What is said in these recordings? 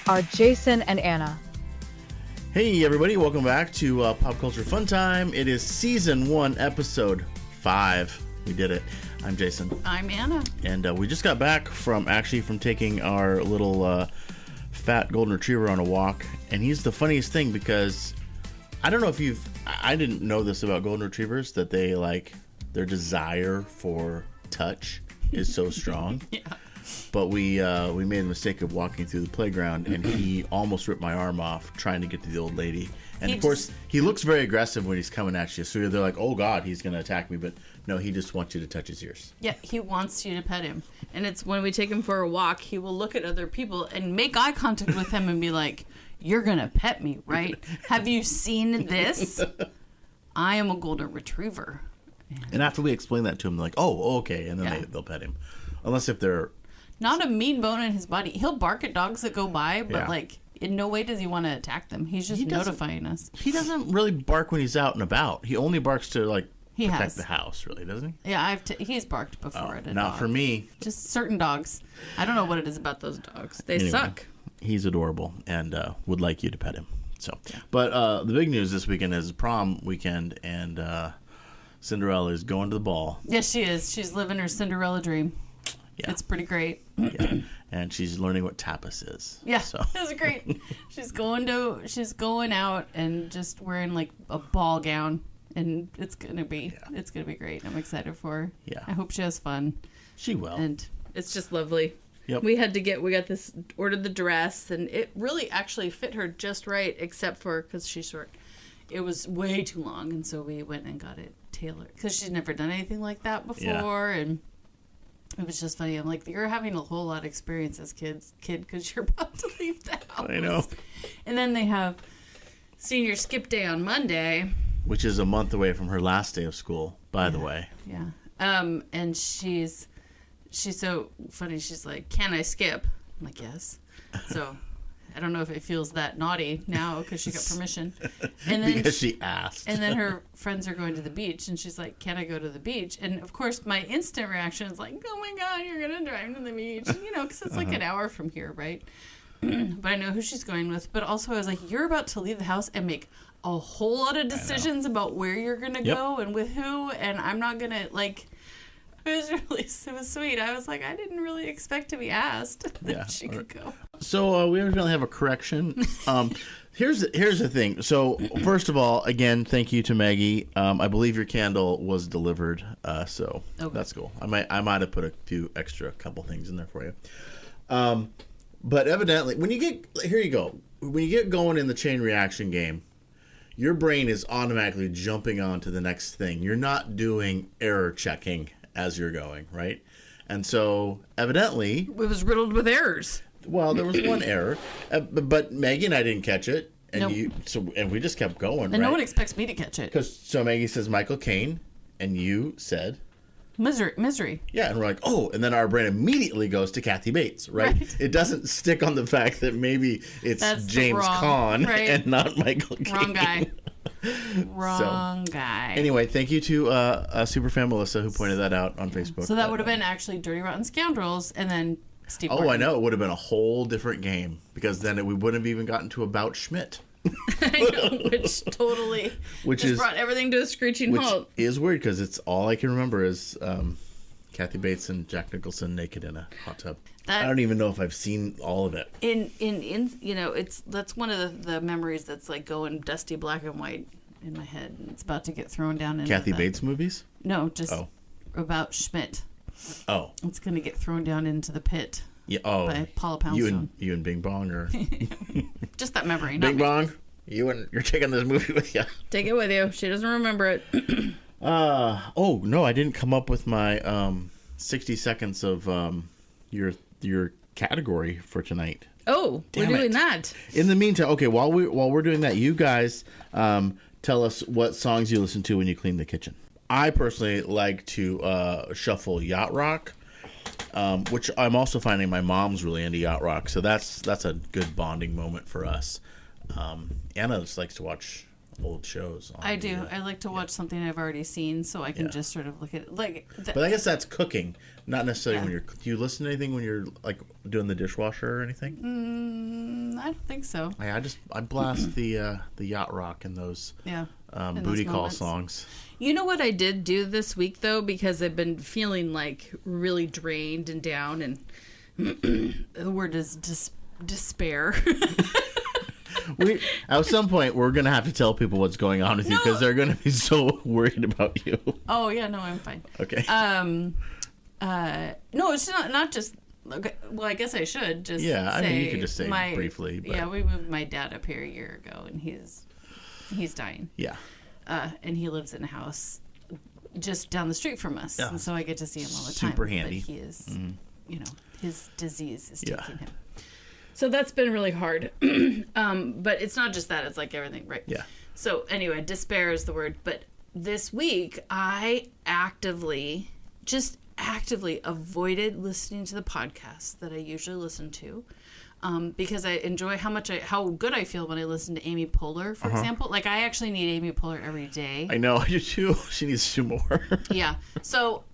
are Jason and Anna. Hey everybody, welcome back to Pop Culture Fun Time. It is Season 1, Episode 5. We did it. I'm Jason. I'm Anna. And we just got back from taking our little fat golden retriever on a walk. And he's the funniest thing because I don't know if I didn't know this about golden retrievers, that they their desire for touch is so strong. Yeah. But we made the mistake of walking through the playground, and he almost ripped my arm off trying to get to the old lady. And of course, he looks very aggressive when he's coming at you. So they're like, oh, God, he's going to attack me. But no, he just wants you to touch his ears. Yeah, he wants you to pet him. And it's when we take him for a walk, he will look at other people and make eye contact with them and be like, you're going to pet me, right? Have you seen this? I am a golden retriever. And after we explain that to him, they're like, oh, okay. And then they'll pet him. Unless if they're... Not a mean bone in his body. He'll bark at dogs that go by, but in no way does he want to attack them. He's just notifying us. He doesn't really bark when he's out and about. He only barks to protect the house, really, doesn't he? Yeah, he's barked before at a not dog. For me. Just certain dogs. I don't know what it is about those dogs. They suck. He's adorable and would like you to pet him. So, but the big news this weekend is prom weekend, and Cinderella is going to the ball. Yes, she is. She's living her Cinderella dream. Yeah. It's pretty great. Yeah. And she's learning what tapas is. Yeah, so. It's great. She's going out and just wearing a ball gown, and it's gonna be great. I'm excited for her. Yeah. I hope she has fun. She will. And it's just ordered the dress, and it really actually fit her just right, except for because she's short. It was way too long, and so we went and got it tailored because she's never done anything like that before, and. It was just funny. I'm like, you're having a whole lot of experience as kid because you're about to leave the house. I know. And then they have senior skip day on Monday. Which is a month away from her last day of school, by the way. Yeah. And she's so funny. She's like, can I skip? I'm like, yes. So I don't know if it feels that naughty now because she got permission. And then because she asked. And then her friends are going to the beach, and she's like, can I go to the beach? And, of course, my instant reaction is like, oh, my God, you're going to drive to the beach. Because it's an hour from here, right? But I know who she's going with. But also I was like, you're about to leave the house and make a whole lot of decisions about where you're going to go and with who, and I'm not going to, it was sweet. I was like, I didn't really expect to be asked that she could go. So we evidently have a correction. Here's the thing. So first of all, again, thank you to Maggie. I believe your candle was delivered, so that's cool. I might have put a few extra couple things in there for you. But evidently, when you get going in the chain reaction game, your brain is automatically jumping on to the next thing. You're not doing error checking as you're going, right? And so, evidently... It was riddled with errors. Well, there was one error, but Maggie and I didn't catch it, and and we just kept going, and no one expects me to catch it. So Maggie says Michael Caine, and you said... Misery. Yeah, and we're like, oh, and then our brain immediately goes to Kathy Bates, right? It doesn't stick on the fact that maybe it's James Caan and not Michael Caine. Wrong guy. Wrong guy. Anyway, thank you to Superfan Melissa who pointed that out on Facebook. So that would have been actually Dirty Rotten Scoundrels and then Steve Martin. Oh, I know. It would have been a whole different game because then we wouldn't have even gotten to About Schmidt. I know, which brought everything to a screeching halt. Which is weird because it's all I can remember is Kathy Bates and Jack Nicholson naked in a hot tub. I don't even know if I've seen all of it. That's one of the memories that's going dusty black and white in my head. It's about to get thrown down in Kathy Bates movies? No, just About Schmidt. Oh. It's going to get thrown down into the pit. Yeah. Oh. By Paula Poundstone. You and Bing Bong or just that memory. Bing Bong, you're taking this movie with you. Take it with you. She doesn't remember it. Oh no, I didn't come up with my 60 seconds of your category for tonight. Oh, we're doing that. In the meantime, okay, while we're doing that, you guys tell us what songs you listen to when you clean the kitchen. I personally like to shuffle Yacht Rock. Which I'm also finding my mom's really into Yacht Rock, so that's a good bonding moment for us. Anna just likes to watch old shows. I do. I like to watch something I've already seen, so I can just sort of look at it. But I guess that's cooking, not necessarily when you're. Do you listen to anything when you're like doing the dishwasher or anything? I don't think so. I blast the Yacht Rock and those booty call songs. You know what I did do this week though, because I've been feeling like really drained and down, and the word is despair. At some point, we're going to have to tell people what's going on with you because they're going to be so worried about you. Oh, yeah, no, I'm fine. Okay. No, it's not just... Okay, well, I guess I should just say... I mean, you could just say briefly. But... Yeah, we moved my dad up here a year ago, and he's dying. Yeah. And he lives in a house just down the street from us. Yeah. And so I get to see him all the time. Super handy. But he is, his disease is taking him. So that's been really hard. But it's not just that. It's like everything, right? Yeah. So anyway, despair is the word. But this week, I actively avoided listening to the podcasts that I usually listen to. Because I enjoy how good I feel when I listen to Amy Poehler, for example. Like, I actually need Amy Poehler every day. I know, I do too. She needs to do more. Yeah. So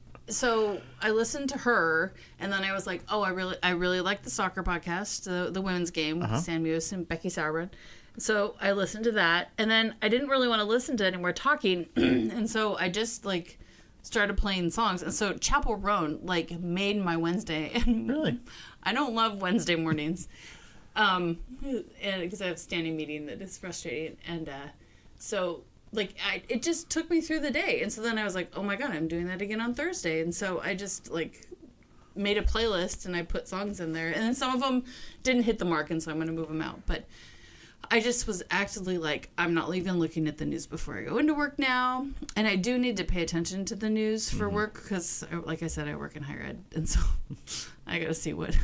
I listened to her, and then I was like, oh, I really like the soccer podcast, the women's game with Sam Mewes and Becky Sauerbrunn. So I listened to that, and then I didn't really want to listen to any more talking, and so I just started playing songs. And so Chapel Roan made my Wednesday. And really? I don't love Wednesday mornings, and because I have a standing meeting that is frustrating, and so. It just took me through the day. And so then I was like, oh my God, I'm doing that again on Thursday. And so I just made a playlist and I put songs in there. And then some of them didn't hit the mark, and so I'm going to move them out. But I just was actively I'm not even looking at the news before I go into work now. And I do need to pay attention to the news for work because, like I said, I work in higher ed. And so I got to see what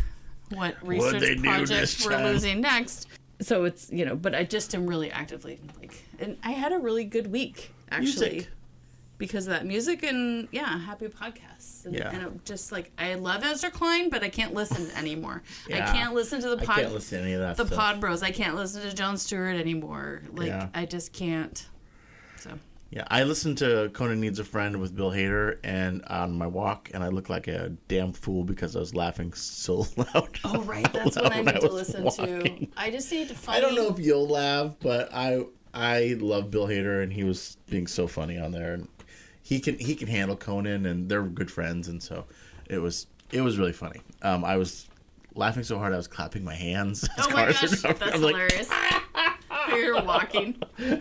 research projects we're losing next. So it's, but I just am really actively and I had a really good week, actually. Music. Because of that music and, happy podcasts. And it just, I love Ezra Klein, but I can't listen anymore. Yeah. I can't listen to I can't listen to any of that stuff. Pod Bros. I can't listen to Jon Stewart anymore. I just can't. So... Yeah, I listened to Conan Needs a Friend with Bill Hader and on my walk, and I looked like a damn fool because I was laughing so loud. Oh, right. That's what I need to listen to. I just need to find... I don't know if you'll laugh, but I love Bill Hader, and he was being so funny on there. And he can handle Conan, and they're good friends, and so it was really funny. I was laughing so hard I was clapping my hands. Oh my gosh, that's hilarious. You're walking.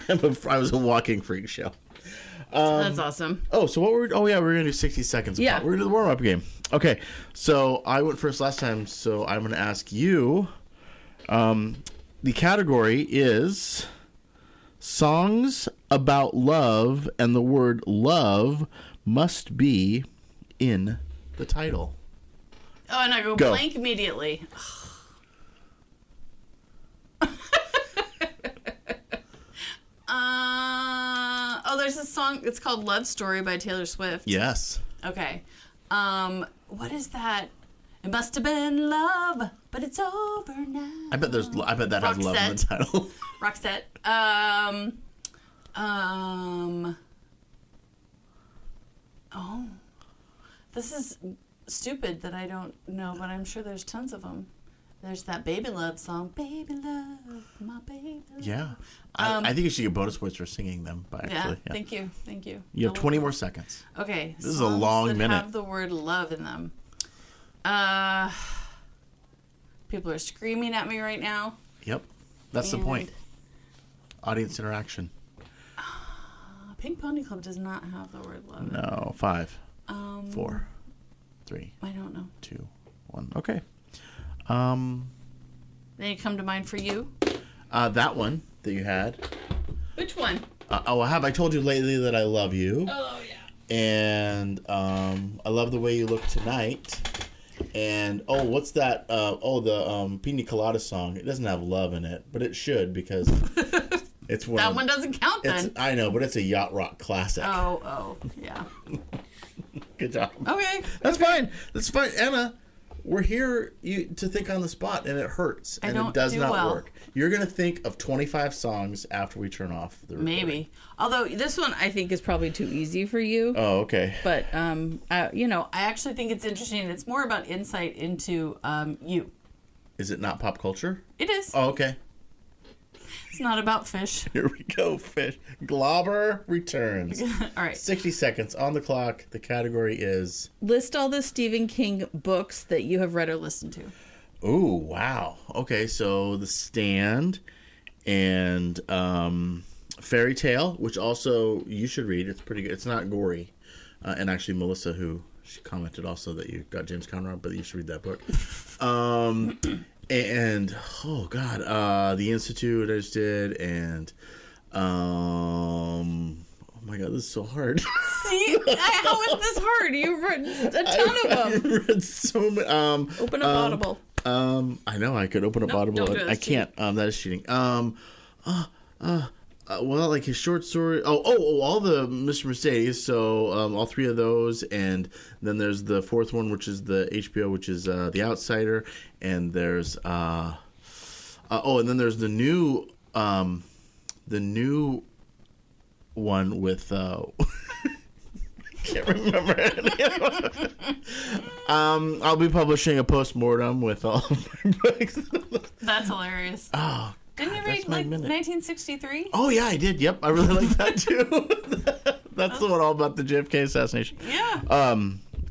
I was a walking freak show. That's awesome. Oh, so we're gonna do 60 seconds. We're gonna do the warm up game. Okay, so I went first last time, so I'm gonna ask you. The category is songs about love, and the word love must be in the title. Oh, and I go blank immediately. There's a song. It's called "Love Story" by Taylor Swift. Yes. Okay. What is that? It must have been love, but it's over now. I bet that has love in the title. Roxette. Oh, this is stupid that I don't know, but I'm sure there's tons of them. There's that Baby Love song, Baby Love, my baby love. Yeah. I think you should get bonus points for singing them. Thank you. You have 20 more seconds. Okay. This is a long minute. Have the word love in them. People are screaming at me right now. Yep. That's the point. Audience interaction. Pink Pony Club does not have the word love. No. 5, 4, 3. I don't know. 2, 1. Okay. They come to mind for you? That one that you had. Which one? Have I told you lately that I love you? Oh, yeah. And I love the way you look tonight. And what's that? The Pina Colada song. It doesn't have love in it, but it should because it's one. That one doesn't count then. I know, but it's a Yacht Rock classic. Oh, yeah. Good job. Okay. That's fine. That's fine, Anna. we're here to think on the spot, and it hurts, and it does not work. You're going to think of 25 songs after we turn off the recording. Maybe. Although this one I think is probably too easy for you. Oh, okay. But, I actually think it's interesting. It's more about insight into you. Is it not pop culture? It is. Oh, okay. It's not about fish. Here we go, fish. Globber returns. All right. 60 seconds on the clock. The category is... List all the Stephen King books that you have read or listened to. Ooh, wow. Okay, so The Stand and Fairy Tale, which also you should read. It's pretty good. It's not gory. And actually, Melissa, she commented also that you got James Conrad, but you should read that book. And oh god, The Institute I just did, and oh my god, this is so hard. See, how is this hard? You've read a ton of them. I've read so many. Open up Audible. I know I could open up Audible. Don't do it. I can't. That is cheating. Well, like his short story. Oh, all the Mr. Mercedes. So all three of those, and then there's the fourth one, which is the HBO, which is The Outsider, and there's and then there's the new one with I can't remember it. I'll be publishing a postmortem with all of my books. That's hilarious. Oh. Didn't you read 1963? Oh yeah, I did. Yep, I really like that too. That's the one all about the JFK assassination. Yeah.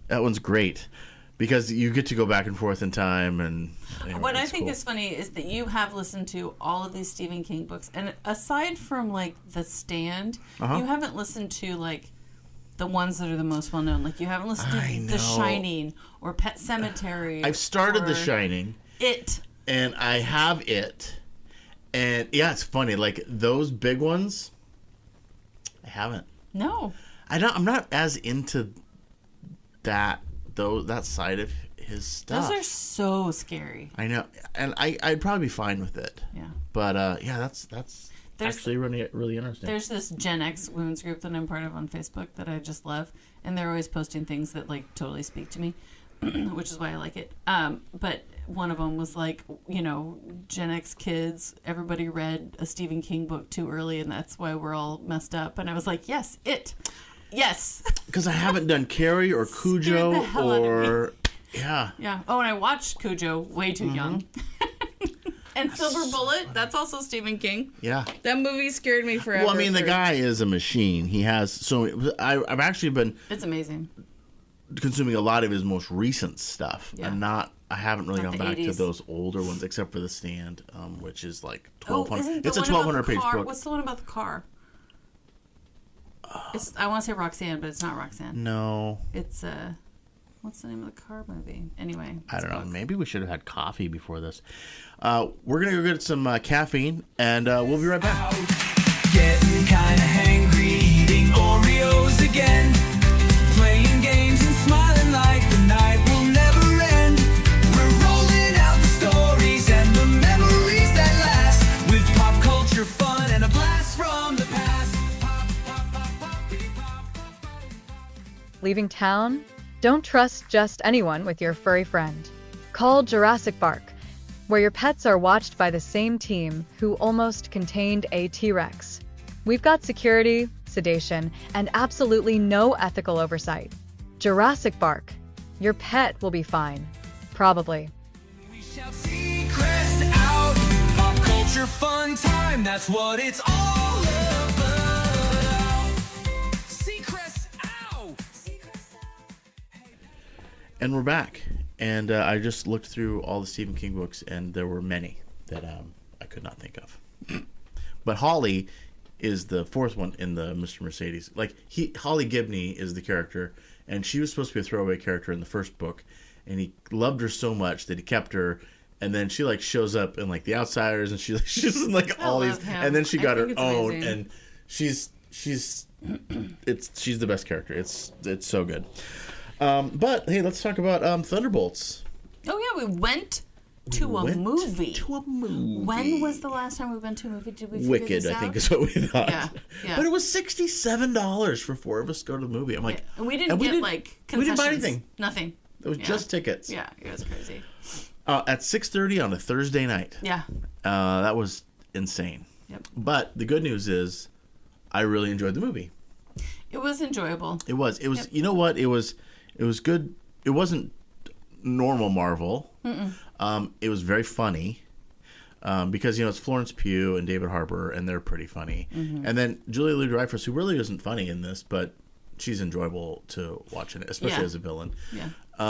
That one's great because you get to go back and forth in time. And anyway, what I think is funny is that you have listened to all of these Stephen King books, and aside from like The Stand, you haven't listened to like the ones that are the most well known. Like you haven't listened to The Shining or Pet Sematary. I've started The Shining. It. And I have It. And yeah, it's funny. Like those big ones, I haven't. No, I'm not as into that side of his stuff. Those are so scary. I know, and I'd probably be fine with it. Yeah. But yeah, that's actually really interesting. There's this Gen X women's group that I'm part of on Facebook that I just love, and they're always posting things that like totally speak to me, which is why I like it. But one of them was like, Gen X kids, everybody read a Stephen King book too early, and that's why we're all messed up. And I was like, yes, it. Yes. Because I haven't done Carrie or Cujo or... Yeah. Yeah. Oh, and I watched Cujo way too young. And Silver Bullet, that's also Stephen King. Yeah. That movie scared me forever. Well, I mean, the guy is a machine. He has so... I've actually been... It's amazing. Consuming a lot of his most recent stuff. Yeah. I haven't really gone back 80s. to those older ones except for The Stand, which is like 1,200. It's a 1,200-page book. What's the one about the car? I want to say Roxanne, but it's not Roxanne. No. It's what's the name of the car movie? Anyway, I don't know. Maybe we should have had coffee before this. We're gonna go get some caffeine, and we'll be right back. Getting kind of hangry, eating Oreos again, playing games and smiling like the night will never end. We're rolling out the stories and the memories that last, with pop culture fun and a blast from the past. Pop, pop, pop, pop, pop. Leaving town? Don't trust just anyone with your furry friend. Call Jurassic Bark, where your pets are watched by the same team who almost contained a T-Rex. We've got security, sedation, and absolutely no ethical oversight. Jurassic Bark. Your pet will be fine. Probably. We shout secrets out, pop culture fun time, that's what it's all about. Secrets out. And we're back. And I just looked through all the Stephen King books, and there were many that I could not think of. But Holly is the fourth one in the Mr. Mercedes. Like Holly Gibney is the character, and she was supposed to be a throwaway character in the first book, and he loved her so much that he kept her. And then she like shows up in like The Outsiders, and she's in like all these. Him. And then she got her own, amazing. and she's the best character. It's so good. But hey, let's talk about Thunderbolts. Oh yeah, we went to a movie. To a movie. When was the last time we went to a movie? Did we figure Wicked, this I out? think is what we thought. Yeah. But it was $67 for four of us to go to the movie. I'm like, and we didn't get like concessions. We didn't buy anything. Nothing. It was just tickets. Yeah, it was crazy. At 6:30 on a Thursday night. Yeah. That was insane. Yep. But the good news is, I really enjoyed the movie. It was enjoyable. It was. Yep. You know what? It was good. It wasn't normal Marvel. It was very funny. Because, it's Florence Pugh and David Harbour, and they're pretty funny. And then Julia Louis-Dreyfus, who really isn't funny in this, but she's enjoyable to watch in it, especially as a villain. Yeah.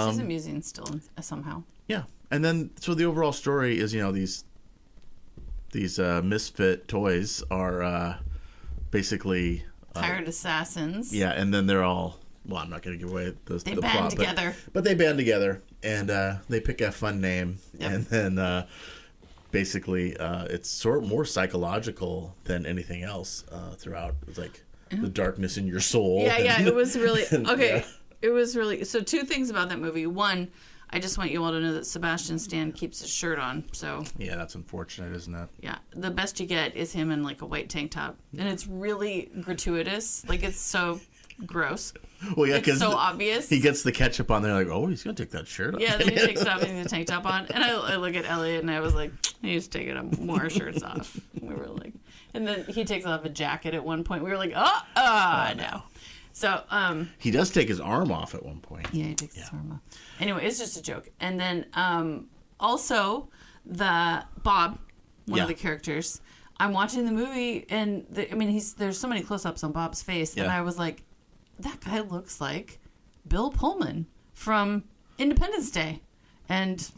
She's amusing still somehow. Yeah. And then, so the overall story is, these misfit toys are basically... Hired assassins. Yeah, and then they're all... Well, I'm not going to give away the They plot. band together. But they band together, and they pick a fun name, and then... basically, it's sort of more psychological than anything else throughout. It's like the darkness in your soul. Yeah, it was really... Okay, yeah. It was really... So 2 things about that movie. One, I just want you all to know that Sebastian Stan keeps his shirt on, so... Yeah, that's unfortunate, isn't it? Yeah, the best you get is him in, like, a white tank top. And it's really gratuitous. Like, it's so gross. Well, yeah, it's so obvious. He gets the ketchup on there, like, oh, he's going to take that shirt off. Yeah, then he takes it off and the tank top on. And I look at Elliot and I was like, he's taking more shirts off. We were like... And then he takes off a jacket at one point. We were like, no. So, he does take his arm off at one point. Yeah, he takes his arm off. Anyway, it's just a joke. And then, also, the Bob, one of the characters, I'm watching the movie, and there's so many close-ups on Bob's face, and I was like, that guy looks like Bill Pullman from Independence Day, and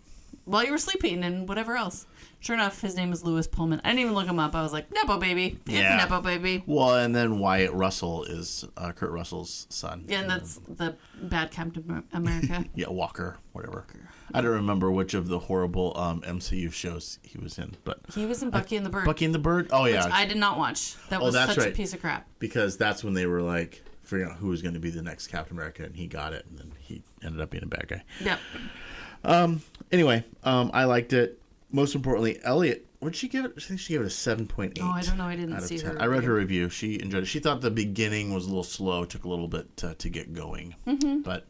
While You Were Sleeping, and whatever else. Sure enough, his name is Louis Pullman. I didn't even look him up. I was like, Nepo baby. It's Nepo baby. Well, and then Wyatt Russell is Kurt Russell's son. Yeah, and that's the bad Captain America. Yeah, Walker, whatever. I don't remember which of the horrible MCU shows he was in, but he was in Bucky and the Bird. Bucky and the Bird? Oh, yeah. Which I did not watch. That was such a piece of crap. Because that's when they were like figuring out who was going to be the next Captain America, and he got it, and then he ended up being a bad guy. Yep. Anyway, I liked it. Most importantly, Elliot, what did she give it? I think she gave it a 7.8. Oh, I don't know. I didn't see her. I read her review. She enjoyed it. She thought the beginning was a little slow. It took a little bit to get going. Mm-hmm. But,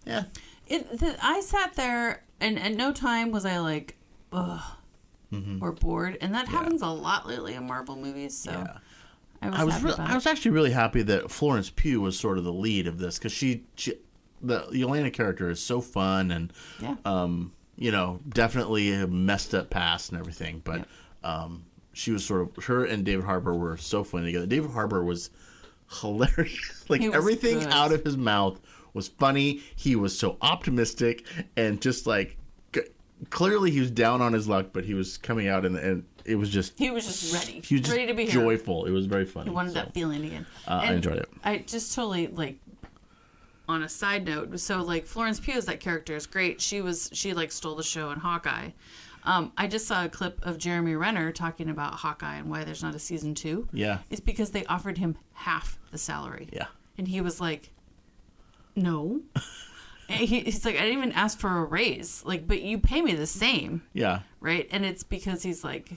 yeah. I sat there, and at no time was I like, ugh, or bored. And that happens a lot lately in Marvel movies, so I was actually really happy that Florence Pugh was sort of the lead of this, because the Yelena character is so fun, and definitely a messed up past and everything, but she was her and David Harbour were so funny together. David Harbour was hilarious. Like, everything good. out of his mouth was funny. He was so optimistic, and just like clearly he was down on his luck, but he was coming out, and it was just... He was just ready. He was just ready to be joyful. Here. It was very funny. He wanted that feeling again. I enjoyed it. I just totally, like, on a side note, so, like, Florence Pugh as that character is great. She stole the show in Hawkeye. I just saw a clip of Jeremy Renner talking about Hawkeye and why there's not a season 2. Yeah. It's because they offered him half the salary. Yeah. And he was like, no. He's like, I didn't even ask for a raise. Like, but you pay me the same. Yeah. Right? And it's because he's, like,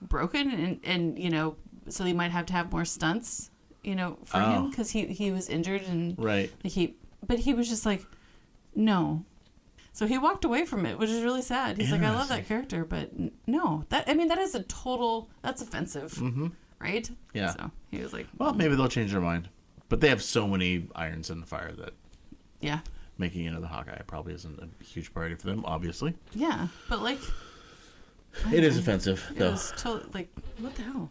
broken and so he might have to have more stunts, for him, because he was injured and... Right. But he was just like, no. So he walked away from it, which is really sad. He's like, I love that character, but no. That is that's offensive. Mm-hmm. Right? Yeah. So he was like... Well, maybe they'll change their mind. But they have so many irons in the fire that... Yeah. Making another Hawkeye probably isn't a huge priority for them, obviously. Yeah, but like... It is offensive, though. It was totally, like, what the hell?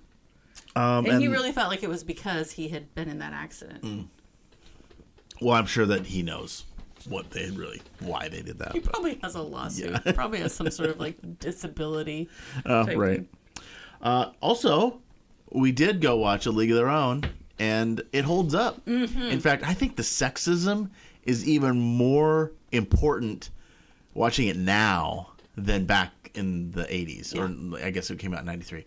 And he really felt like it was because he had been in that accident. Well, I'm sure that he knows why they did that. He probably has a lawsuit. Yeah. He probably has some sort of, like, disability. Right. Also, we did go watch A League of Their Own, and it holds up. Mm-hmm. In fact, I think the sexism is even more important watching it now than back in the 80s. Yeah. Or I guess it came out in 93.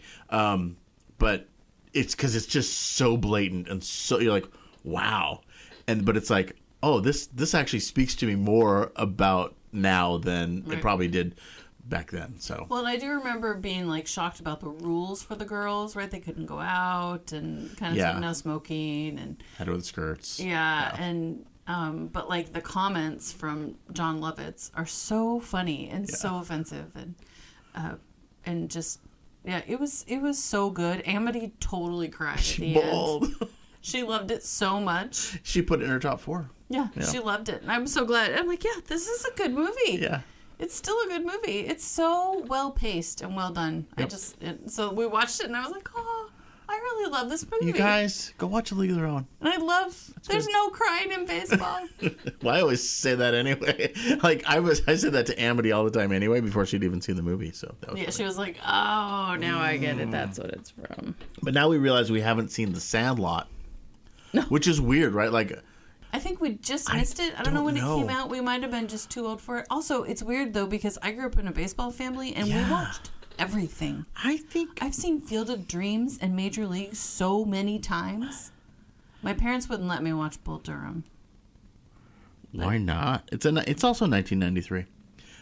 But it's because it's just so blatant, and so you're like, wow. But it's like, oh, this actually speaks to me more about now than it probably did back then. So well, and I do remember being like shocked about the rules for the girls, right? They couldn't go out and kind of no smoking and had with skirts. Yeah, and But like the comments from John Lovitz are so funny and so offensive, and just it was so good. Amity totally cried at the end. She loved it so much. She put it in her top 4. Yeah, she loved it, and I'm so glad. I'm like, this is a good movie. Yeah. It's still a good movie. It's so well paced and well done. Yep. So we watched it, and I was like, oh, I really love this movie. You guys, go watch A League of Their Own. And I love. There's no crying in baseball. Well, I always say that anyway. Like I said that to Amity all the time anyway before she'd even seen the movie. So that was funny. She was like, oh, now I get it. That's what it's from. But now we realize we haven't seen The Sandlot, which is weird, right? Like. I think we just missed it. I don't know when it came out. We might have been just too old for it. Also, it's weird, though, because I grew up in a baseball family, and we watched everything. I've seen Field of Dreams and Major League so many times. My parents wouldn't let me watch Bull Durham. Why not? It's also 1993.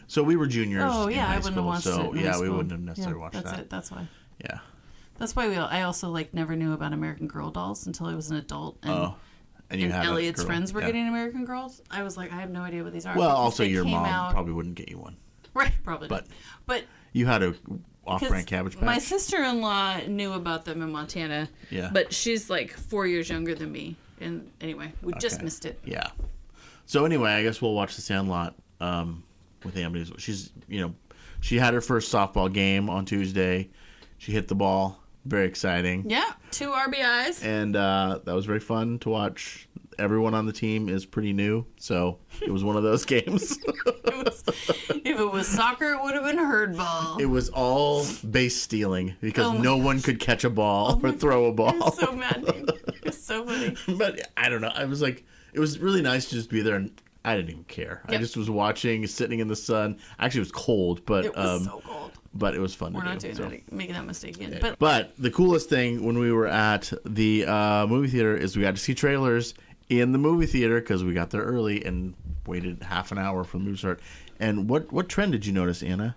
So we were juniors in high school. I wouldn't have watched it in high school. We wouldn't have necessarily watched that's that. It. That's why. Yeah. That's why I also never knew about American Girl dolls until I was an adult. And Elliot's friends were getting American Girls. I was like, I have no idea what these are. Well, also your mom probably wouldn't get you one. Right, probably. But you had a off-brand Cabbage Patch. My sister-in-law knew about them in Montana. Yeah. But she's 4 years younger than me. And anyway, we just missed it. Yeah. So anyway, I guess we'll watch The Sandlot with Amity. She's, she had her first softball game on Tuesday. She hit the ball. Very exciting. Yeah, 2 RBIs. And that was very fun to watch. Everyone on the team is pretty new, so it was one of those games. If it was soccer, it would have been herd ball. It was all base stealing because no one could catch a ball or throw a ball. It was so maddening. It was so funny. But I don't know. I was like, it was really nice to just be there, and I didn't even care. Yep. I just was watching, sitting in the sun. Actually, it was cold, but it was so cold. But it was fun. We're not making that mistake again. Yeah. But the coolest thing when we were at the movie theater is we got to see trailers in the movie theater because we got there early and waited half an hour for the movie start. And what trend did you notice, Anna?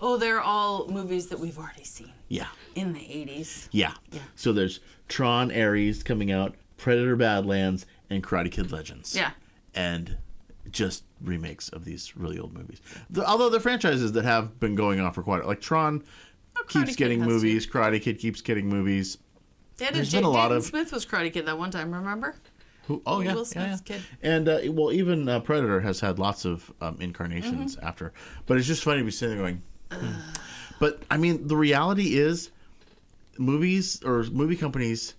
Oh, they're all movies that we've already seen. Yeah. In the 80s. Yeah. So there's Tron, Ares coming out, Predator, Badlands, and Karate Kid Legends. Yeah. And just remakes of these really old movies. Although the franchises that have been going on for quite like Tron keeps getting movies, Karate Kid keeps getting movies. There's been a lot of Smith was Karate Kid that one time, remember? Will Smith's kid. And even Predator has had lots of incarnations after. But it's just funny to be sitting there going. But I mean, the reality is, movies or movie companies,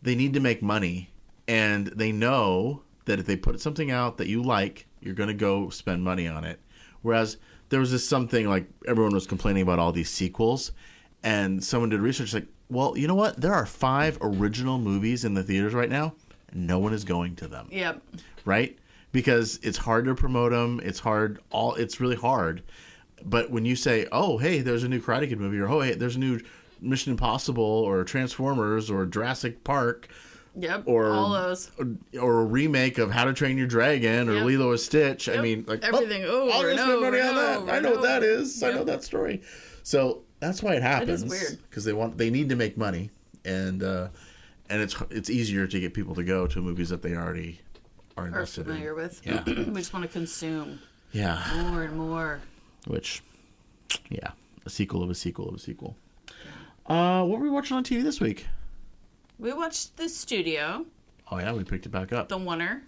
they need to make money, and they know that if they put something out that you like, you're going to go spend money on it. Whereas there was this something like everyone was complaining about all these sequels, and someone did research like, well, you know what? There are 5 original movies in the theaters right now, and no one is going to them. Yep. Right? Because it's hard to promote them. It's really hard. But when you say, oh, hey, there's a new Karate Kid movie, or oh, hey, there's a new Mission Impossible, or Transformers, or Jurassic Park. Yep, or all those. Or a remake of How to Train Your Dragon or Lilo and Stitch. Yep. I mean, like everything over and over and over. I know what that is. Yep. I know that story. So that's why it happens. It is weird because they need to make money, and it's easier to get people to go to movies that they already are familiar with. Yeah, we just want to consume. Yeah, more and more. Which, a sequel of a sequel of a sequel. What were we watching on TV this week? We watched The Studio. Oh, yeah, we picked it back up. The Oneer.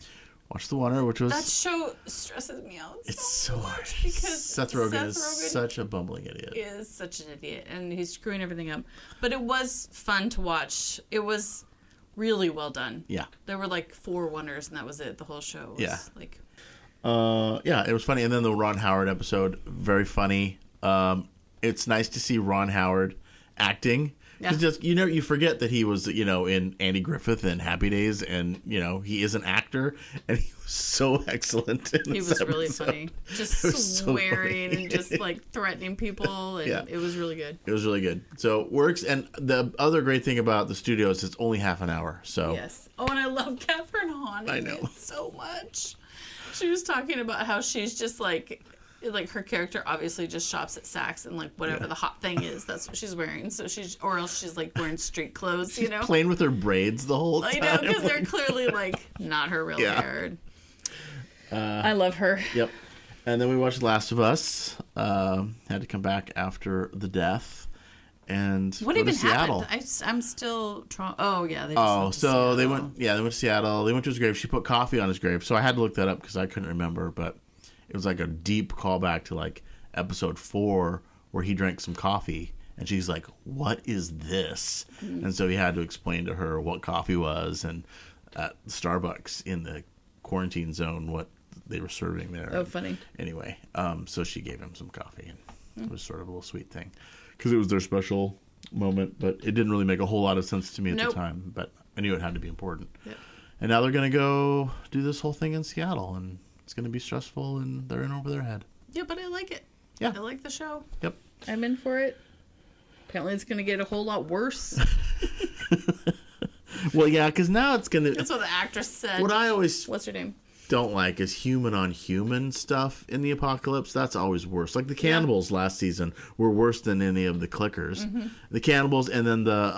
Watched The Oneer, which was... That show stresses me out so much because Seth Rogen is such a bumbling idiot. He is such an idiot, and he's screwing everything up. But it was fun to watch. It was really well done. Yeah. There were 4 Oneers, and that was it. The whole show was it was funny. And then the Ron Howard episode, very funny. It's nice to see Ron Howard acting. Yeah. Just you forget that he was in Andy Griffith and Happy Days, and he is an actor, and he was so excellent. He was really funny, just swearing and just threatening people, and it was really good. It was really good. So works, and the other great thing about The Studio is it's only half an hour. So yes. Oh, and I love Catherine Hahn. I know so much. She was talking about how she's just like her character obviously just shops at Saks and like whatever the hot thing is, that's what she's wearing. So or else she's like wearing street clothes, She's playing with her braids the whole time. I know, because they're clearly like not her real hair. I love her. Yep. And then we watched Last of Us. Had to come back after the death and what go even to Seattle. happened? I'm still trying. Oh yeah, they just Oh, went to so Seattle. they went. Yeah, they went to Seattle. They went to his grave. She put coffee on his grave. So I had to look that up because I couldn't remember. But it was like a deep callback to like episode 4 where he drank some coffee, and she's like, "What is this?" And so he had to explain to her what coffee was, and at Starbucks in the quarantine zone what they were serving there. Oh, funny. Anyway, so she gave him some coffee, and it was sort of a little sweet thing because it was their special moment, but it didn't really make a whole lot of sense to me at the time, but I knew it had to be important. Yep. And now they're going to go do this whole thing in Seattle, and it's going to be stressful, and they're in over their head. Yeah, but I like it. Yeah. I like the show. Yep. I'm in for it. Apparently it's going to get a whole lot worse. Well, yeah, because now it's going to... That's what the actress said. What I always... What's her name? Don't like is human on human stuff in the apocalypse. That's always worse. Like the cannibals last season were worse than any of the clickers. The cannibals, and then the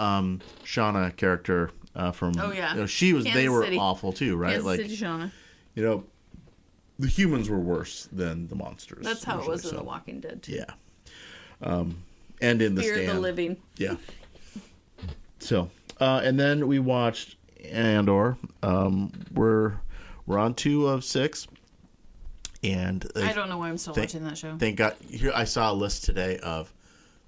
Shauna character from she was Kansas they were City. Awful too, right? Kansas like City Shauna. you know, the humans were worse than the monsters. That's how it was in so. The Walking Dead too. Yeah. And in the Fear Stand. the Living. Yeah. So, and then we watched Andor. We're on 2 of 6, and I don't know why I'm still watching that show. Thank God. Here, I saw a list today of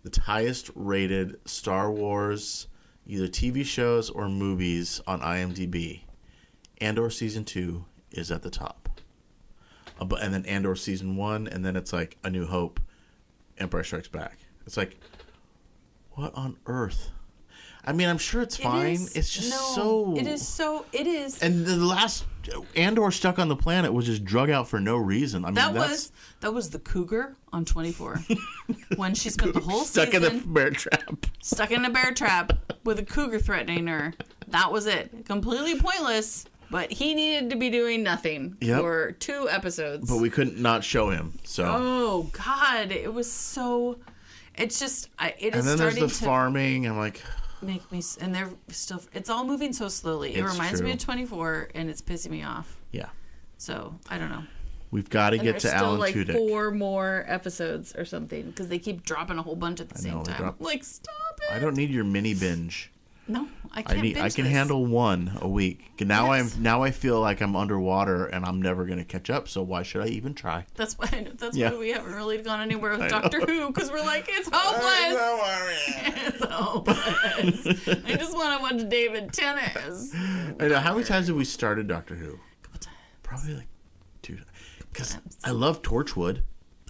the highest rated Star Wars, either TV shows or movies on IMDb. Andor season 2 is at the top, and then Andor season 1, and then it's like A New Hope, Empire Strikes Back. It's like, what on earth? I mean, I'm sure it's fine. It's just so... It is so... It is. And the last Andor stuck on the planet was just drug out for no reason. I mean, that was the cougar on 24. When she spent the whole stuck season... in a bear trap. Stuck in a bear trap with a cougar threatening her. That was it. Completely pointless, but he needed to be doing nothing for 2 episodes. But we couldn't not show him, so... Oh, God. It was so... It's just... It is starting to... And then there's the farming. I'm like... Make me, and they're still, it's all moving so slowly. It reminds me of 24, and it's pissing me off. Yeah. So I don't know. We've got to get to Alan Tudyk. There's still like 4 more episodes or something because they keep dropping a whole bunch at the same time. Like, stop it! I don't need your mini binge. No, I can't. I can handle 1 a week. Now I feel like I'm underwater and I'm never going to catch up. So why should I even try? That's why we haven't really gone anywhere with Doctor Who, because we're like, it's hopeless. It's hopeless. I just want to watch David Tennant. I know. How many times have we started Doctor Who? A couple times. Probably like 2. Because I love Torchwood.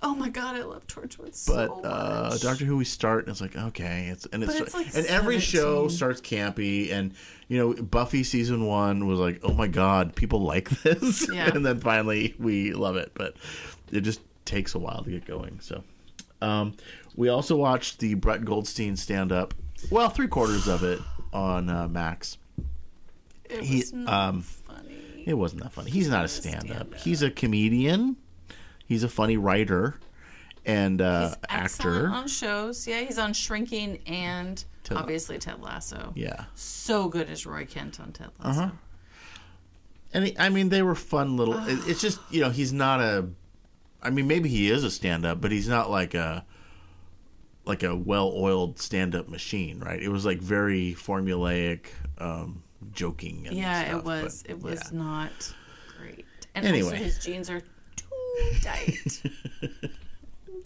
Oh my God, I love Torchwood so much. Doctor Who, we start and it's like, okay, it's like and every 17. show starts campy, and you know, Buffy season 1 was like, oh my God, people like this, and then finally we love it, but it just takes a while to get going. So, we also watched the Brett Goldstein stand up, well, 3/4 of it on Max. It was not funny. It wasn't that funny. He's not a stand-up. He's a comedian. He's a funny writer and he's actor on shows. Yeah, he's on Shrinking and obviously Ted Lasso. Yeah, so good as Roy Kent on Ted Lasso. And they were fun little. It's just, you know, he's not a. I mean, maybe he is a stand-up, but he's not like a well-oiled stand-up machine, right? It was like very formulaic, joking. And stuff, it was not great. And anyway, also his jeans are tight.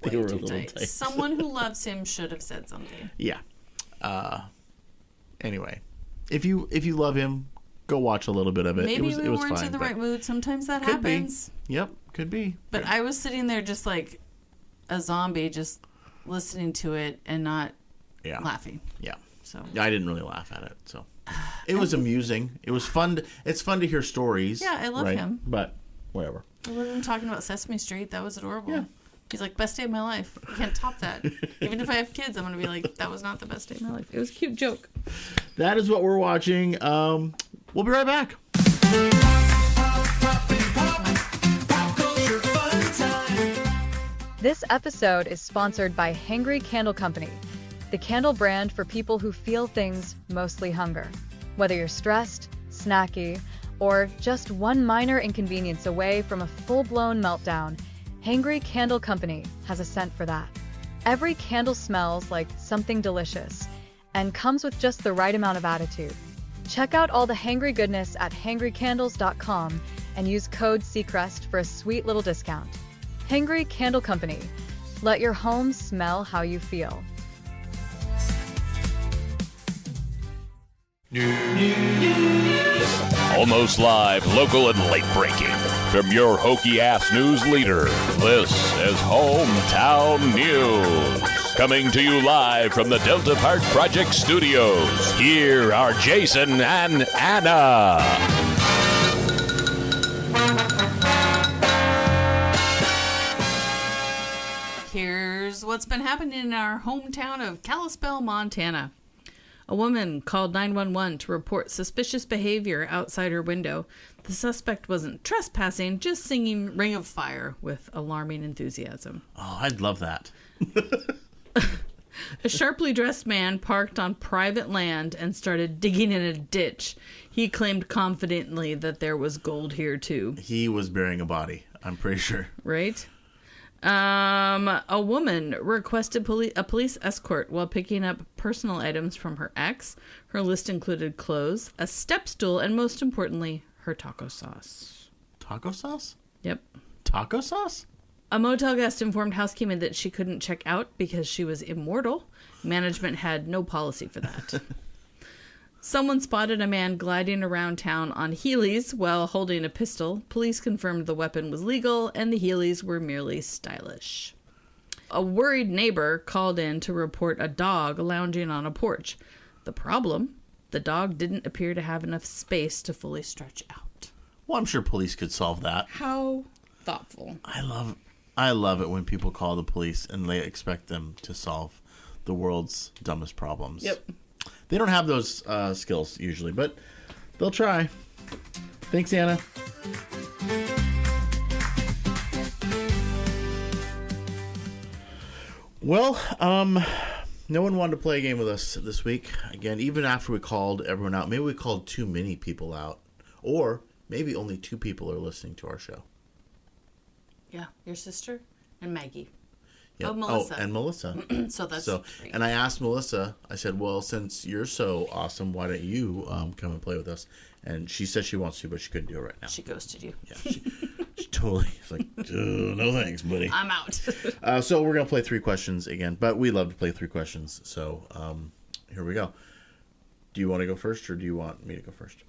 They were a too little tight. Someone who loves him should have said something. Yeah. Anyway, if you love him, go watch a little bit of it. Maybe it was weren't fine, in the right mood. Sometimes that could happens. Be. Yep, could be. But I was sitting there just like a zombie, just listening to it and not laughing. Yeah. So I didn't really laugh at it. So it was amusing. It was fun. It's fun to hear stories. Yeah, I love him. But whatever. I love him talking about Sesame Street. That was adorable. Yeah. He's like, best day of my life. You can't top that. Even if I have kids, I'm going to be like, that was not the best day of my life. It was a cute joke. That is what we're watching. We'll be right back. This episode is sponsored by Hangry Candle Company, the candle brand for people who feel things, mostly hunger. Whether you're stressed, snacky, or just one minor inconvenience away from a full-blown meltdown, Hangry Candle Company has a scent for that. Every candle smells like something delicious and comes with just the right amount of attitude. Check out all the Hangry goodness at hangrycandles.com and use code Seacrest for a sweet little discount. Hangry Candle Company. Let your home smell how you feel. Almost live, local, and late breaking. From your hokey-ass news leader, this is Hometown News. Coming to you live from the Delta Park Project Studios. Here are Jason and Anna. Here's what's been happening in our hometown of Kalispell, Montana. A woman called 911 to report suspicious behavior outside her window. The suspect wasn't trespassing, just singing Ring of Fire with alarming enthusiasm. Oh, I'd love that. A sharply dressed man parked on private land and started digging in a ditch. He claimed confidently that there was gold here, too. He was burying a body, I'm pretty sure. Right? A woman requested a police escort while picking up personal items from her ex. Her list included clothes, a step stool, and most importantly, her taco sauce. Taco sauce? Yep. Taco sauce? A motel guest informed housekeeping that she couldn't check out because she was immortal. Management had no policy for that. Someone spotted a man gliding around town on Heelys while holding a pistol. Police confirmed the weapon was legal and the Heelys were merely stylish. A worried neighbor called in to report a dog lounging on a porch. The problem? The dog didn't appear to have enough space to fully stretch out. Well, I'm sure police could solve that. How thoughtful. I love it when people call the police and they expect them to solve the world's dumbest problems. Yep. They don't have those skills usually, but they'll try. Thanks, Anna. Well, no one wanted to play a game with us this week. Again, even after we called everyone out, maybe we called too many people out. Or maybe only 2 people are listening to our show. Yeah, your sister and Maggie. Yep. Oh, Melissa. Oh, and Melissa. So that's great. And I asked Melissa, I said, well, since you're so awesome, why don't you come and play with us? And she said she wants to, but she couldn't do it right now. She ghosted you. Yeah, she totally is like, no thanks, buddy. I'm out. So we're going to play 3 questions again, but we love to play 3 questions. So here we go. Do you want to go first or do you want me to go first?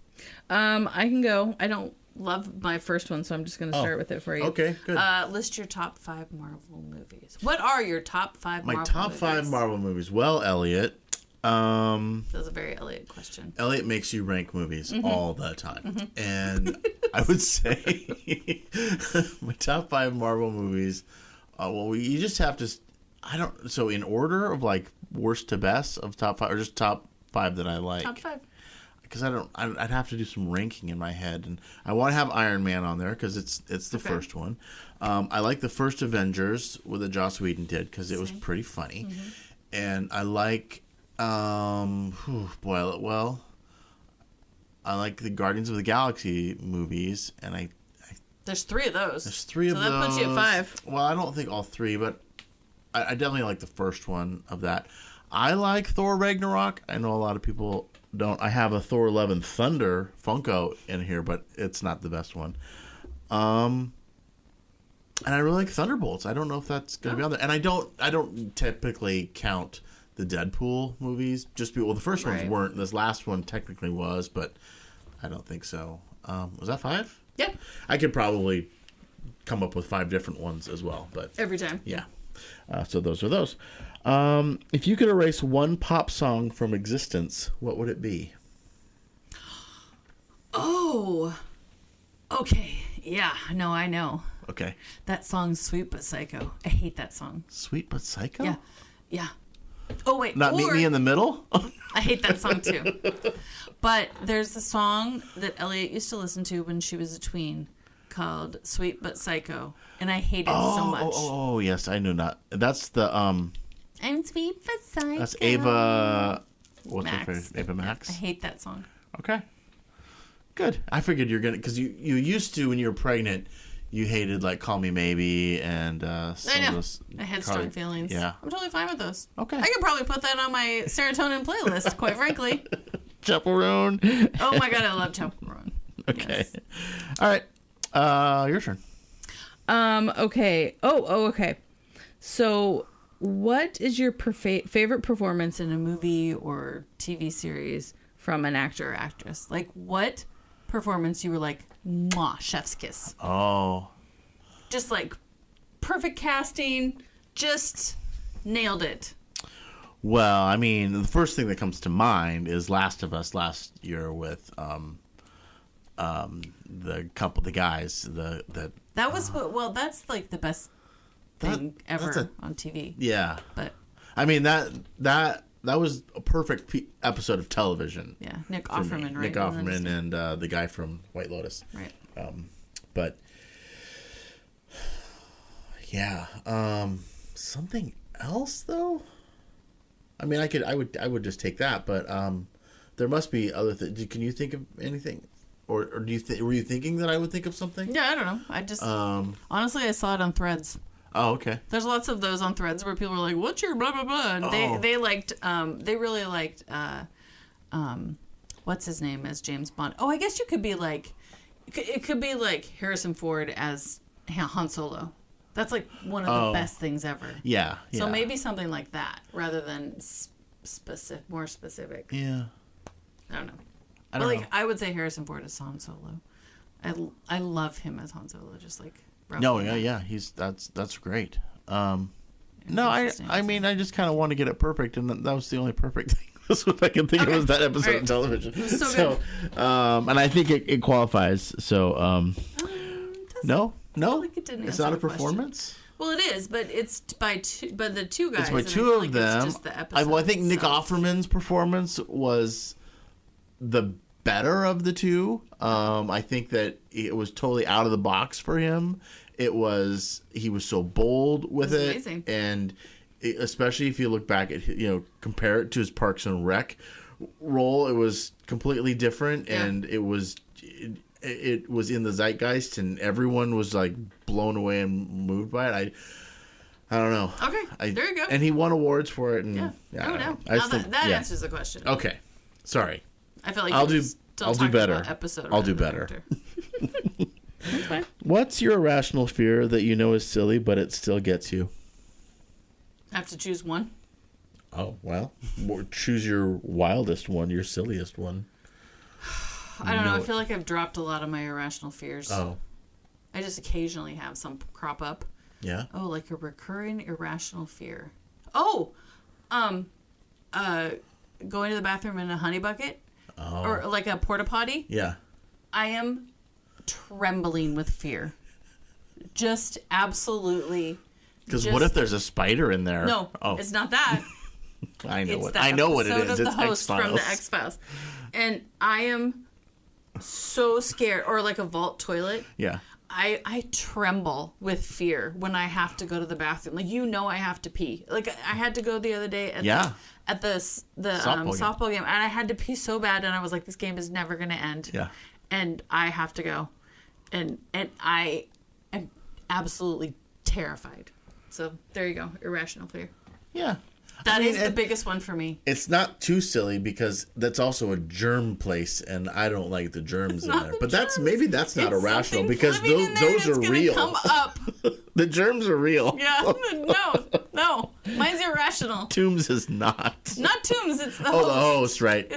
I can go. I don't love my first one, so I'm just going to start with it for you. Okay, good. List your top 5 Marvel movies. What are your top 5 Marvel movies? My top 5 Marvel movies. Well, Elliot. That's a very Elliot question. Elliot makes you rank movies all the time. And I would say my top 5 Marvel movies, you just have to, so in order of like worst to best of top 5, or just top 5 that I like. Top 5. Because I'd have to do some ranking in my head, and I want to have Iron Man on there because it's the first one. I like the first Avengers that Joss Whedon did because it was pretty funny, and I like I like the Guardians of the Galaxy movies, and There's 3 of those. There's 3 of those. So that puts you at 5. Well, I don't think all 3, but I definitely like the first one of that. I like Thor Ragnarok. I know a lot of people don't. I have a Thor Love and Thunder Funko in here, but it's not the best one. And I really like Thunderbolts. I don't know if that's going to be on there. And I don't typically count the Deadpool movies. The first ones weren't. This last one technically was, but I don't think so. Was that 5? Yeah. I could probably come up with 5 different ones as well, but Every time. yeah. So those are those. If you could erase one pop song from existence, what would it be? Oh. Okay. Yeah. No, I know. Okay. That song's Sweet But Psycho. I hate that song. Sweet But Psycho? Yeah. Yeah. Oh, wait. Not Meet Me in the Middle? I hate that song, too. But there's a song that Elliot used to listen to when she was a tween called Sweet But Psycho, and I hated it so much. Oh, yes, I knew not. That's the I'm sweet but psycho. That's Ava. What's Max. her favorite? Ava Max. I hate that song. Okay. Good. I figured you're gonna, because you used to when you were pregnant, you hated like Call Me Maybe and I know. I had strong feelings. Yeah. I'm totally fine with those. Okay. I could probably put that on my serotonin playlist, quite frankly. Chaperone. Oh my god, I love Chaperone. Okay. Yes. All right. Your turn. Okay. Okay. So, what is your favorite performance in a movie or TV series from an actor or actress? Like, what performance you were like, mwah, chef's kiss? Oh. Just like perfect casting, just nailed it. Well, I mean, the first thing that comes to mind is Last of Us last year with the guys. That was that's like the best thing ever on TV. Yeah. But I mean that was a perfect episode of television. yeah, Nick Offerman, right? Nick Offerman and the guy from White Lotus. Right. But yeah, something else though. I mean, I would just take that, but there must be other things. Can you think of anything, or do you were you thinking that I would think of something? Yeah, I don't know. I just honestly, I saw it on Threads. Oh, okay. There's lots of those on Threads where people were like, "What's your blah blah blah?" And they liked they really liked what's his name as James Bond. Oh, I guess you could be like it could be like Harrison Ford as Han Solo. That's like one of the best things ever. Yeah. So maybe something like that rather than more specific. Yeah. I don't know. I would say Harrison Ford as Han Solo. I love him as Han Solo. Just like yeah. That's great. No, I mean, I just kind of want to get it perfect, and that was the only perfect thing. That's what I can think of was that episode of television. So good. And I think it qualifies. So, no, like it didn't it's answer not a the question. performance. Well, it is, but it's by the two guys. It's by and two I feel of like them. It's just the episode I think Nick itself. Offerman's performance was the better of the two. I think that it was totally out of the box for him. He was so bold with it, amazing. And especially if you look back at compare it to his Parks and Rec role, it was completely different, and it was in the zeitgeist, and everyone was like blown away and moved by it. I don't know. Okay, there you go. And he won awards for it. And no. That answers the question. Okay, sorry. I feel like I'll do better. I'll do better. That's fine. What's your irrational fear that you know is silly, but it still gets you? I have to choose one. Oh, well, choose your wildest one, your silliest one. I don't know. I feel like I've dropped a lot of my irrational fears. Oh. I just occasionally have some crop up. Yeah? Oh, like a recurring irrational fear. Oh! Going to the bathroom in a honey bucket. Oh. Or like a porta potty. Yeah. I am trembling with fear. Just absolutely. Because what if there's a spider in there? No, it's not that. I know it's what it is. Of the It's host X-Files. from the X-Files. And I am so scared. Or like a vault toilet. Yeah. I tremble with fear when I have to go to the bathroom. Like, I have to pee. Like, I had to go the other day at the softball game. And I had to pee so bad. And I was like, this game is never going to end. Yeah. And I have to go. And I am absolutely terrified. So there you go. Irrational fear. Yeah. That is the biggest one for me. It's not too silly because that's also a germ place, and I don't like the germs in there. But that's not irrational because those are real. Come up. The germs are real. Yeah. No. Mine's irrational. Toombs is not. Not Toombs. It's the host. Oh, the host, right?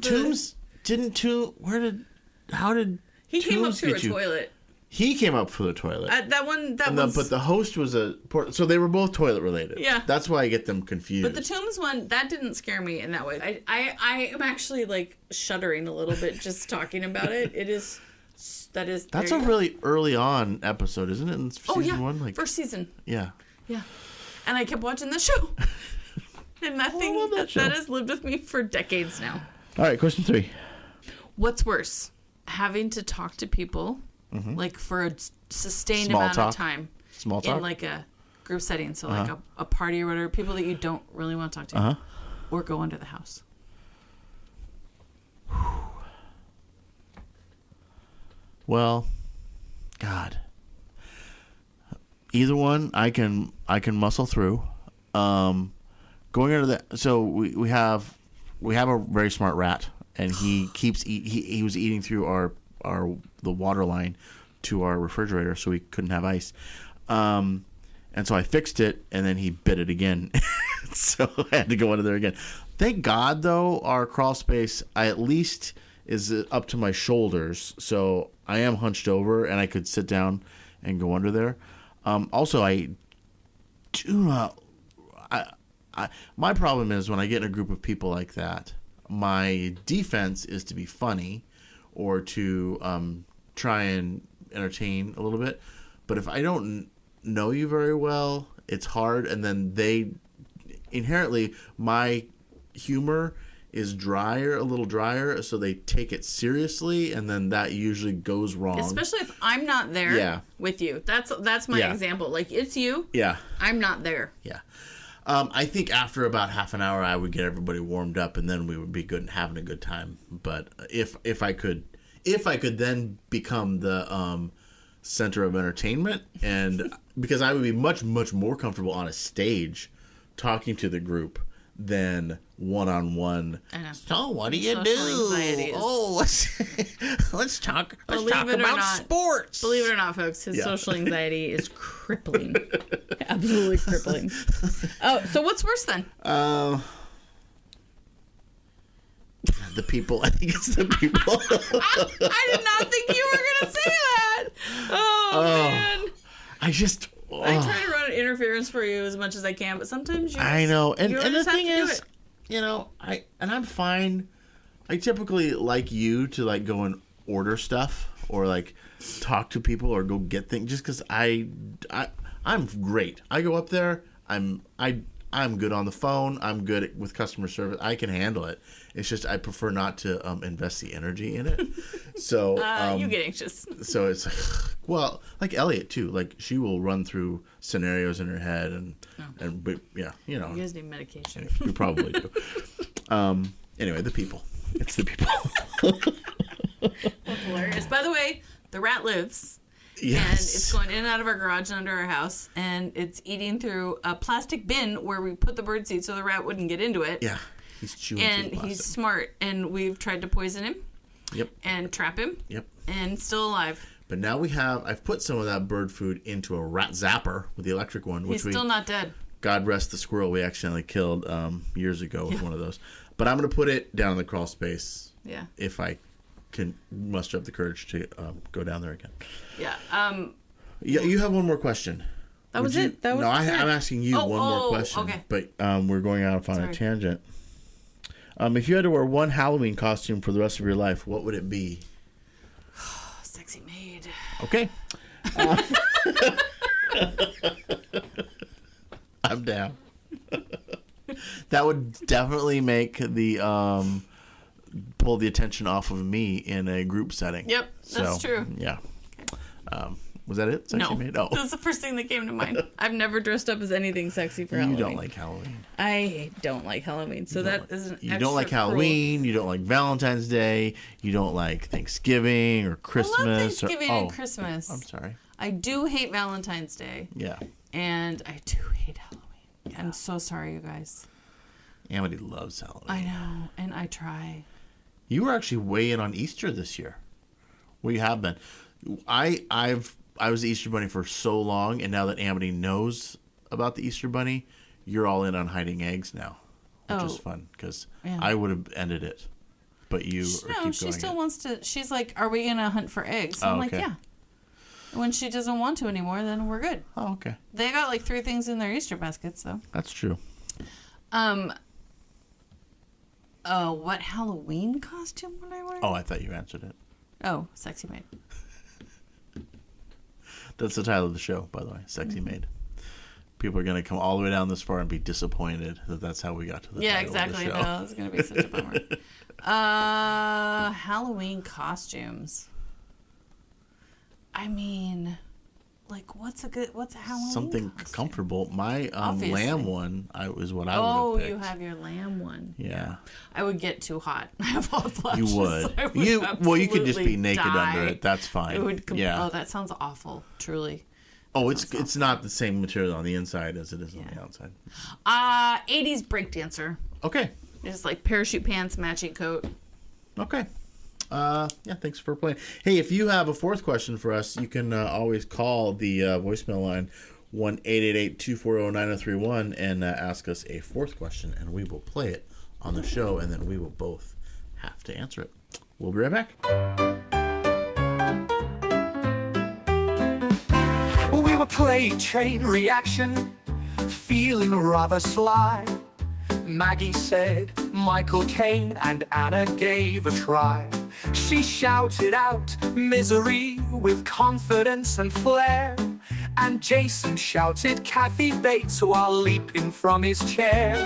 Toombs didn't Toombs. How did he Toombs came up through a get you? Toilet? He came up for the toilet. But the host was so they were both toilet related. Yeah. That's why I get them confused. But the Toombs one, that didn't scare me in that way. I am actually like shuddering a little bit just talking about it. That's a really early on episode, isn't it? In season 1? First season. Yeah. Yeah. And I kept watching the show. And that has lived with me for decades now. All right, question 3. What's worse? Having to talk to people like for a sustained Small amount talk? of time. Small talk? In like a group setting, so like a party or whatever, people that you don't really want to talk to, or go under the house. Well, God, either one I can muscle through. Going under the we have a very smart rat, and he keeps he was eating through the water line to our refrigerator, so we couldn't have ice. And so I fixed it, and then he bit it again. So I had to go under there again. Thank God, though, our crawl space at least is up to my shoulders, so I am hunched over, and I could sit down and go under there. Also, I do not. My problem is when I get in a group of people like that, my defense is to be funny or to try and entertain a little bit. But if I don't know you very well, it's hard. And then inherently, my humor is a little drier, so they take it seriously, and then that usually goes wrong. Especially if I'm not there with you. That's my example. Like, it's you. Yeah. I'm not there. Yeah. I think after about half an hour, I would get everybody warmed up, and then we would be good and having a good time. But if I could then become the center of entertainment, and because I would be much more comfortable on a stage talking to the group than one-on-one. I know. So what do you Social do? anxiety is- Oh, let's talk Believe it or about not- sports. Believe it or not, folks, his social anxiety is crippling. Absolutely crippling. Oh, so what's worse then? The people. I think it's the people. I did not think you were going to say that. Oh, man. I just. I try to run interference for you as much as I can, but sometimes I know, and the just have thing to do is, it. I'm fine. I typically like you to like go and order stuff or like talk to people or go get things, just because I'm great. I go up there. I'm good on the phone. I'm good with customer service. I can handle it. It's just I prefer not to invest the energy in it. So you get anxious. So it's like, well, like Elliot too. Like she will run through scenarios in her head, but yeah, You guys need medication. we probably do. Anyway, the people. It's the people. That's hilarious. By the way, the rat lives. Yes. And it's going in and out of our garage and under our house, and it's eating through a plastic bin where we put the bird seed so the rat wouldn't get into it. Yeah. He's chewing And through the he's plastic. smart, and we've tried to poison him. Yep. And trap him. Yep. And still alive. But now I've put some of that bird food into a rat zapper with the electric one, which He's still not dead. God rest the squirrel we accidentally killed years ago with one of those. But I'm going to put it down in the crawl space. Yeah. If I can muster up the courage to go down there again. Yeah. Yeah, you have one more question. That was it. That was no, it. I'm asking you one more question. Okay. But we're going off on a Sorry. tangent. If you had to wear one Halloween costume for the rest of your life, what would it be? Sexy Maid. Okay. I'm down. That would definitely make the pull the attention off of me in a group setting. Yep, that's true. Yeah. Was that it? Sexy No. Maid? Oh. That's the first thing that came to mind. I've never dressed up as anything sexy for Halloween. You don't like Halloween. I don't like Halloween, so that isn't. You don't like Halloween. You don't like Valentine's Day. You don't like Thanksgiving or Christmas. I love Thanksgiving and Oh, Christmas. I'm sorry. I do hate Valentine's Day. Yeah. And I do hate Halloween. Yeah. I'm so sorry, you guys. Amity loves Halloween. I know, and I try. You were actually way in on Easter this year. Well, you have been. I was the Easter Bunny for so long, and now that Amity knows about the Easter Bunny, you're all in on hiding eggs now, which is fun because I would have ended it, but you keep going. She still wants to. She's like, "Are we gonna hunt for eggs?" I'm like, "Yeah." When she doesn't want to anymore, then we're good. Oh, okay. They got like 3 things in their Easter baskets, though. That's true. What Halloween costume would I wear? Oh, I thought you answered it. Oh, Sexy Maid. That's the title of the show, by the way, Sexy Maid. People are going to come all the way down this far and be disappointed that that's how we got to the title exactly. of the show. No, it's going to be such a bummer. Halloween costumes. I mean, like, what's a Halloween Something costume? comfortable. My lamb one is what I would have Oh, picked. you have your lamb one. Yeah. I would get too hot. I have hot flashes. You would. I You could just be absolutely naked die. under it. That's fine. It would yeah. Oh, that sounds awful. Truly. Oh, it's not the same material on the inside as it is on the outside. 80s breakdancer. Okay. Just like parachute pants, matching coat. Okay. Yeah, thanks for playing. Hey, if you have a fourth question for us, you can always call the voicemail line 1-888-240-9031 and ask us a fourth question, and we will play it on the show, and then we will both have to answer it. We'll be right back. We were playing chain reaction, feeling rather sly. Maggie said Michael Caine, and Anna gave a try. She shouted out misery with confidence and flair, and Jason shouted Kathy Bates while leaping from his chair.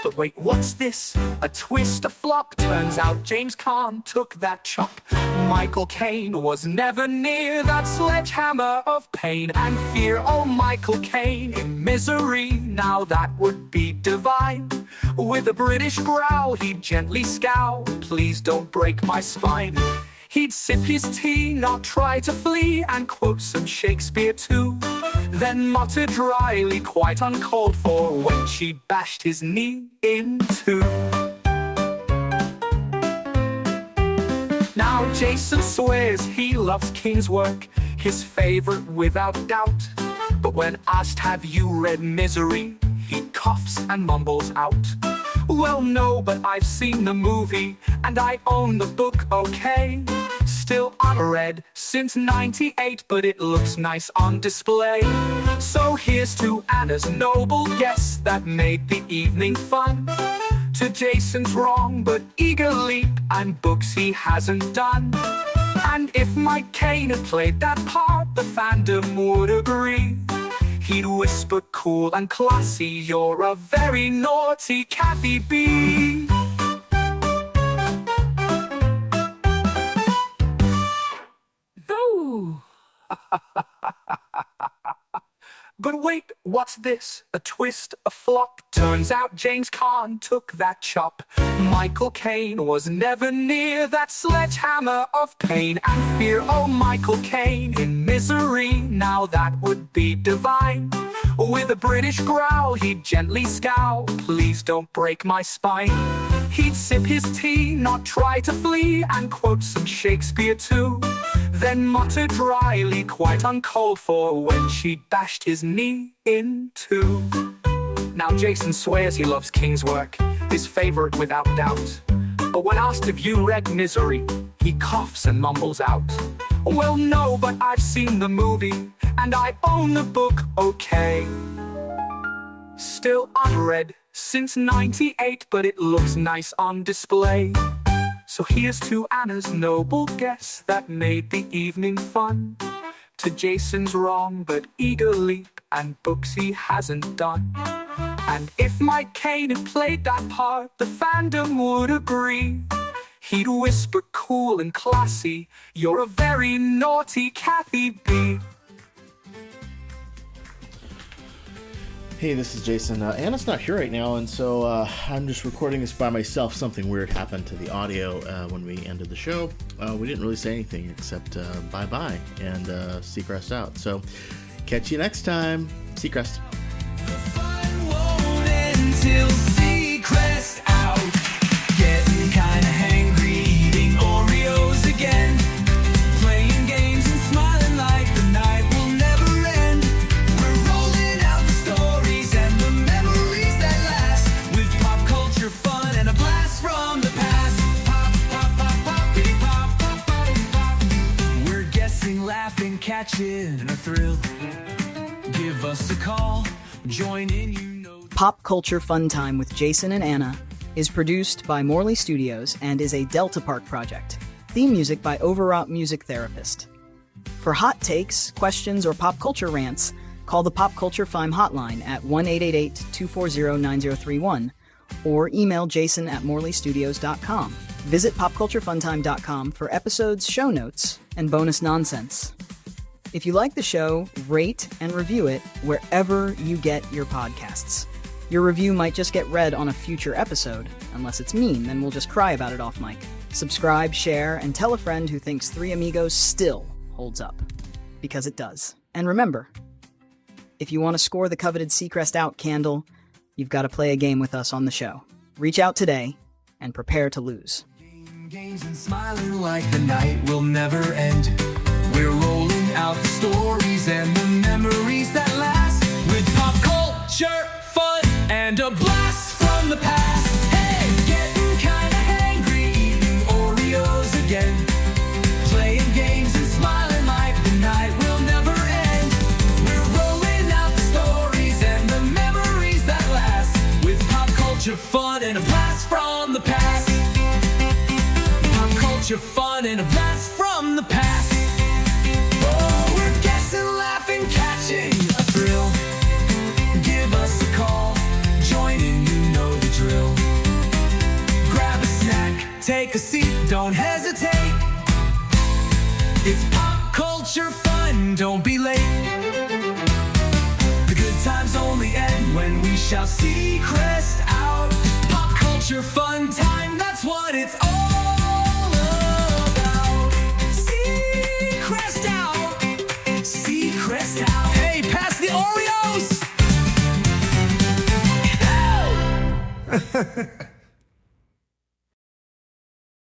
But wait, what's this? A twist, a flop. Turns out James Caan took that chop. Michael Caine was never near that sledgehammer of pain and fear. Oh, Michael Caine in misery, now that would be divine. With a British growl, he'd gently scowl, please don't break my spine. He'd sip his tea, not try to flee, and quote some Shakespeare too. Then mutter dryly, quite uncalled for, when she bashed his knee in two. Now Jason swears he loves King's work, his favorite without doubt. But when asked, have you read Misery, he coughs and mumbles out, well, no, but I've seen the movie, and I own the book, okay. Still unread since '98, but it looks nice on display. So here's to Anna's noble guess that made the evening fun. To Jason's wrong but eager leap and books he hasn't done. And if Mike Caine had played that part, the fandom would agree. He'd whisper cool and classy, you're a very naughty Kathy B. Ooh. But wait, what's this? A twist, a flop. Turns out James Caan took that chop. Michael Caine was never near that sledgehammer of pain and fear. Oh, Michael Caine in misery, now that would be divine. With a British growl, he'd gently scowl, please don't break my spine. He'd sip his tea, not try to flee, and quote some Shakespeare too. Then mutter dryly, quite uncalled for, when she bashed his knee in two. Now Jason swears he loves King's work, his favorite without doubt. But when asked if you read Misery, he coughs and mumbles out, well, no, but I've seen the movie, and I own the book, okay. Still unread since '98, but it looks nice on display. So here's to Anna's noble guess that made the evening fun. To Jason's wrong but eager leap and books he hasn't done. And if Mike Caine had played that part, the fandom would agree. He'd whisper cool and classy, you're a very naughty Kathy B. Hey, this is Jason. Anna's not here right now, and so I'm just recording this by myself. Something weird happened to the audio when we ended the show. We didn't really say anything except bye-bye and Seacrest out. So catch you next time. Seacrest. Fun won't end till Seacrest out. Getting kinda hangry, eating Oreos again. Playing games and smiling like the night will never end. We're rolling out the stories and the memories that last, with pop culture fun and a blast from the past. Pop, pop, pop, poppity pop, pop, poppity pop. We're guessing, laughing, catching a thrill. Give us a call, join in, you know. Pop Culture Fun Time with Jason and Anna is produced by Morley Studios and is a Delta Park project. Theme music by Overwrought Music Therapist. For hot takes, questions, or pop culture rants, call the Pop Culture Fime hotline at 1-888-240-9031 or email jason@morleystudios.com. Visit popculturefuntime.com for episodes, show notes, and bonus nonsense. If you like the show, rate and review it wherever you get your podcasts. Your review might just get read on a future episode. Unless it's mean, then we'll just cry about it off mic. Subscribe, share, and tell a friend who thinks Three Amigos still holds up. Because it does. And remember, if you want to score the coveted Seacrest Out candle, you've got to play a game with us on the show. Reach out today and prepare to lose. Games and smiling like the night will never end. We're rolling out the stories and the memories that last, with pop culture, fun, and a blast from the past. Hey, getting kinda hangry, eating Oreos again, playing games and smiling like the night will never end. We're rolling out the stories and the memories that last, with pop culture, fun, and a blast from the past. Pop culture, fun, and a blast from the past. Oh, we're guessing, laughing, catching a thrill. Give us a call, join in, you know the drill. Grab a snack, take a seat, don't hesitate. It's pop culture fun, don't be late. The good times only end when we shout Seacrest out. Pop culture fun time, that's what it's all about. Seacrest out, Seacrest out. Hey, pass the Oreos!